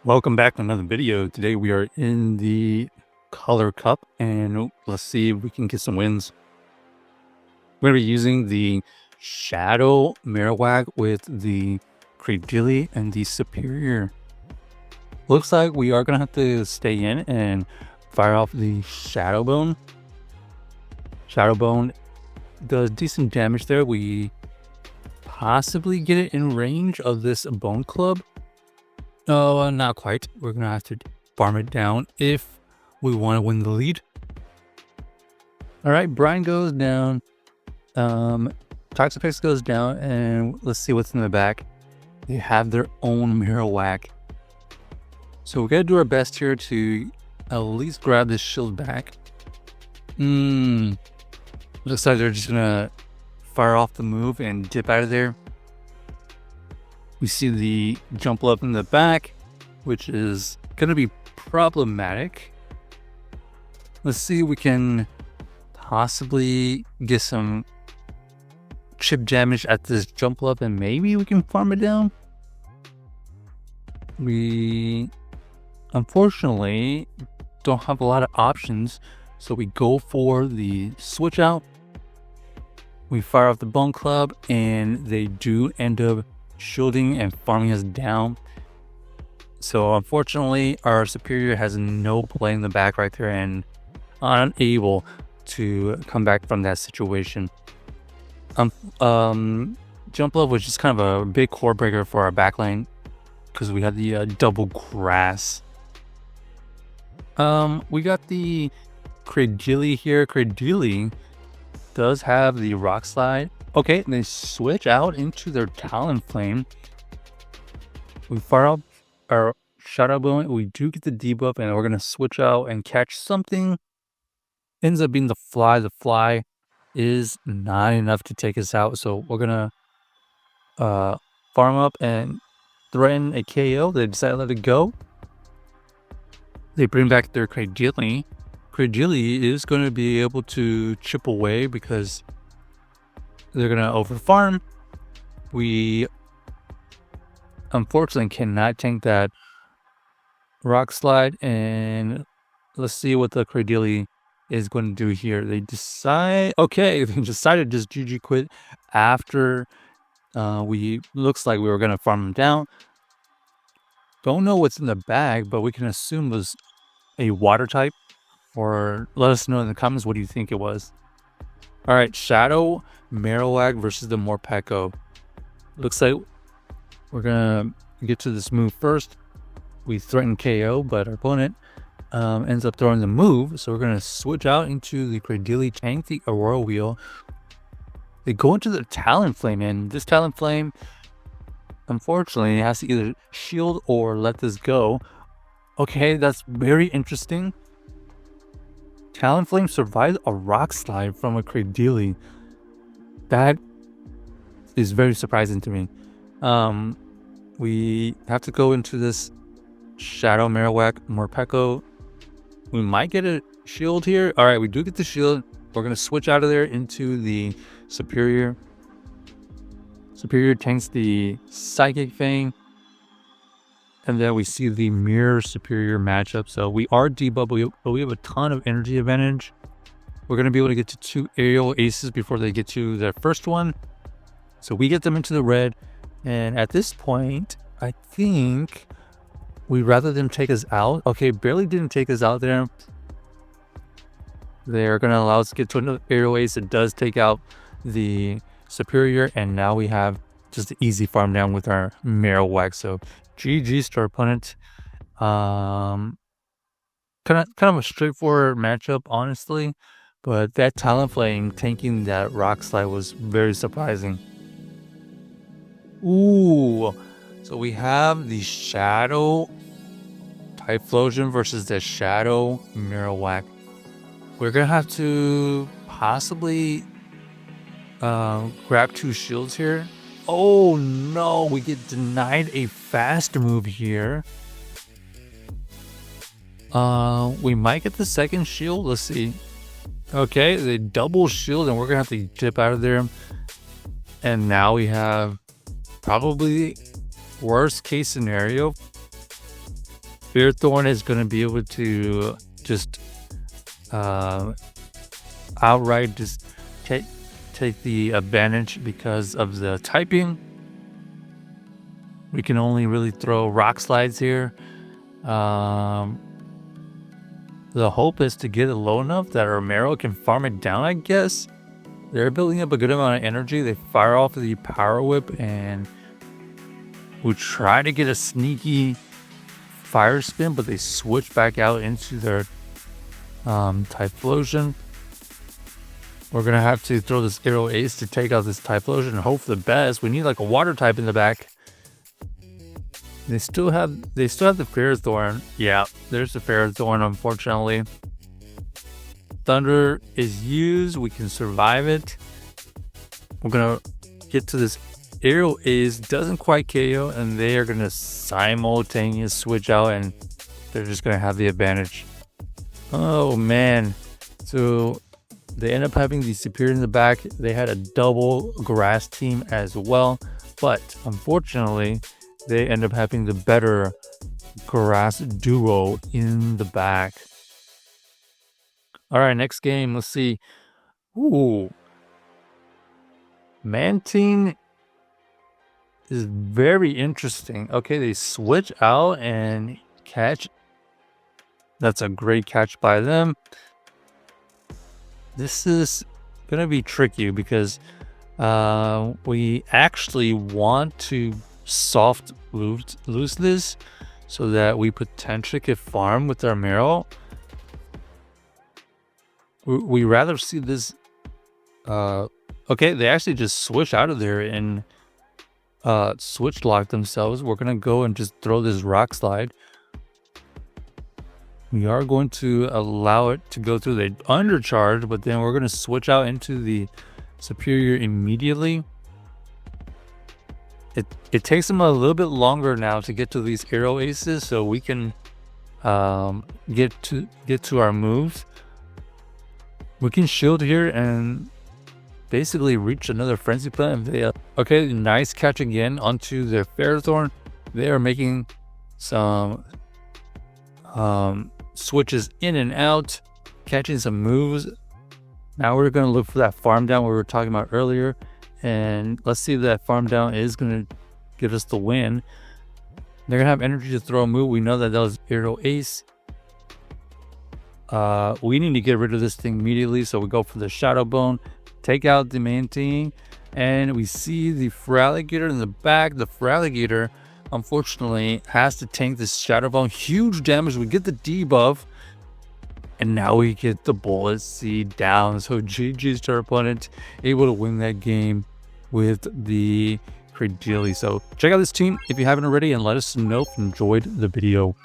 Welcome back to another video. Today we are in the Color Cup and let's see if we can get some wins. We're going to be using the Shadow Marowak with the Cradily and the Serperior. Looks like we are going to have to stay in and fire off the Shadow Bone. Shadow Bone does decent damage there. We possibly get it in range of this Bone Club. No, not quite. We're going to have to farm it down if we want to win the lead. All right, Brian goes down. Toxapex goes down, and let's see what's in the back. They have their own Marowak. So we're going to do our best here to at least grab this shield back. Looks like they're just going to fire off the move and dip out of there. We see the jump up in the back, which is going to be problematic. Let's see if we can possibly get some chip damage at this jump up and maybe we can farm it down. We unfortunately don't have a lot of options, so we go for the switch out. We fire off the Bone Club and they do end up shielding and farming us down. So unfortunately our Serperior has no play in the back right there and unable to come back from that situation. Jump Love was just kind of a big core breaker for our backline because we had the double grass. We got the Cradily here. Cradily does have the rock slide. Okay, and they switch out into their Talonflame. We fire up our Shadow Bone. We do get the debuff, and we're going to switch out and catch something. Ends up being the Fly. The Fly is not enough to take us out, so we're going to farm up and threaten a KO. They decide to let it go. They bring back their Cradily. Cradily is going to be able to chip away because they're going to overfarm. We unfortunately cannot tank that rock slide, and let's see what the Cradily is going to do here. They decided to just GG quit after looks like we were going to farm them down. Don't know what's in the bag, but we can assume it was a water type, or let us know in the comments what do you think it was. All right, Shadow Marowak versus the Morpeko. Looks like we're gonna get to this move first. We threaten KO, but our opponent ends up throwing the move, so we're gonna switch out into the Cradily, tank the Aurora Wheel. They go into the Talonflame, and this Talonflame unfortunately has to either shield or let this go. Okay, that's very interesting. Talonflame survived a rock slide from a Cradily. That is very surprising to me. We have to go into this Shadow Marowak Morpeko. We might get a shield here. All right, we do get the shield. We're going to switch out of there into the Serperior. Serperior tanks the Psychic Fang. And then we see the Mirror Serperior matchup. So we are debuffed, but we have a ton of energy advantage. We're going to be able to get to 2 aerial aces before they get to their first one. So we get them into the red. And at this point, I think we'd rather them take us out. Okay, barely didn't take us out there. They're going to allow us to get to another aerial ace. It does take out the Serperior. And now we have just an easy farm down with our Marowak. So GG's to our opponent. Kind of a straightforward matchup, honestly. But that Talonflame tanking that rock slide was very surprising. Ooh. So we have the Shadow Typhlosion versus the Shadow Marowak. We're going to have to possibly grab 2 shields here. Oh no, we get denied a fast move here. We might get the second shield. Let's see. Okay, they double shield and we're gonna have to dip out of there. And now we have probably worst case scenario Fear Thorn is going to be able to just outright just take the advantage because of the typing. We can only really throw Rock Slides here. The hope is to get it low enough that our Marrow can farm it down, I guess. They're building up a good amount of energy. They fire off the Power Whip, and we try to get a sneaky Fire Spin, but they switch back out into their Typhlosion. We're going to have to throw this Aero Ace to take out this Typhlosion and hope for the best. We need like a Water type in the back. They still have the Ferrothorn. Yeah, there's the Ferrothorn, unfortunately. Thunder is used. We can survive it. We're going to get to this Aero Ace. Doesn't quite KO, and they are going to simultaneous switch out, and they're just going to have the advantage. Oh, man. So they end up having the Serperior in the back. They had a double grass team as well, but unfortunately, they end up having the better grass duo in the back. All right, next game. Let's see. Ooh. Mantine is very interesting. Okay, they switch out and catch. That's a great catch by them. This is going to be tricky because we actually want to soft lose this so that we potentially could farm with our Marrow. We rather see this. Okay, they actually just switch out of there and switch lock themselves. We're gonna go and just throw this Rock Slide. We are going to allow it to go through the undercharge, but then we're gonna switch out into the Serperior immediately. It takes them a little bit longer now to get to these Aero Aces, so we can get to our moves. We can shield here and basically reach another Frenzy Plant. Okay, nice catch again onto the Ferrothorn. They are making some switches in and out, catching some moves. Now we're going to look for that farm down we were talking about earlier, and let's see if that farm down is going to give us the win. They're going to have energy to throw a move. We know that was Aero Ace. We need to get rid of this thing immediately, so we go for the Shadow Bone, take out the Mantine, and we see the Feraligatr in the back. The Feraligatr, unfortunately, has to tank this Shadow Bone. Huge damage. We get the debuff, and now we get the Bullet Seed down. So GG's to our opponent, able to win that game with the Cradily. So check out this team if you haven't already, and let us know if you enjoyed the video.